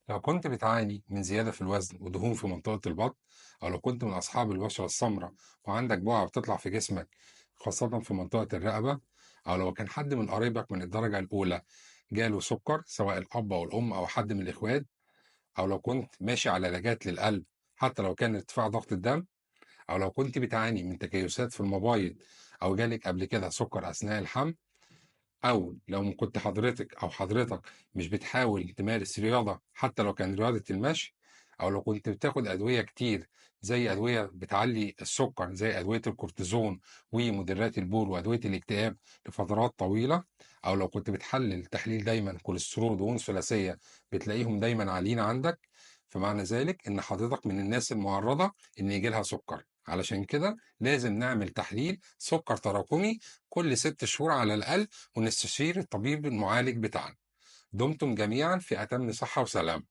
لو كنت بتعاني من زيادة في الوزن ودهون في منطقة البطن، أو لو كنت من أصحاب البشرة السمراء وعندك بقع بتطلع في جسمك خاصة في منطقة الرقبة، أو لو كان حد من قرايبك من الدرجة الأولى جاله سكر سواء الأب أو الأم أو حد من الإخوات، أو لو كنت ماشي على علاجات للقلب حتى لو كان ارتفاع ضغط الدم، أو لو كنت بتعاني من تكيسات في المبايض أو جالك قبل كده سكر أثناء الحمل، أو لو كنت حضرتك أو حضرتك مش بتحاول تمارس رياضة حتى لو كان رياضة المشي، أو لو كنت بتاخد أدوية كتير زي أدوية بتعلي السكر زي أدوية الكورتيزون ومدرات البول وأدوية الاكتئاب لفترات طويلة، أو لو كنت بتحلل تحليل دايما كوليسترول ودهون ثلاثية بتلاقيهم دايما عاليين عندك، فمعنى ذلك إن حضرتك من الناس المعرضة إن يجيلها سكر. علشان كده لازم نعمل تحليل سكر تراكمي كل 6 شهور على الأقل، ونستشير الطبيب المعالج بتاعنا. دمتم جميعا في أتم صحة وسلام.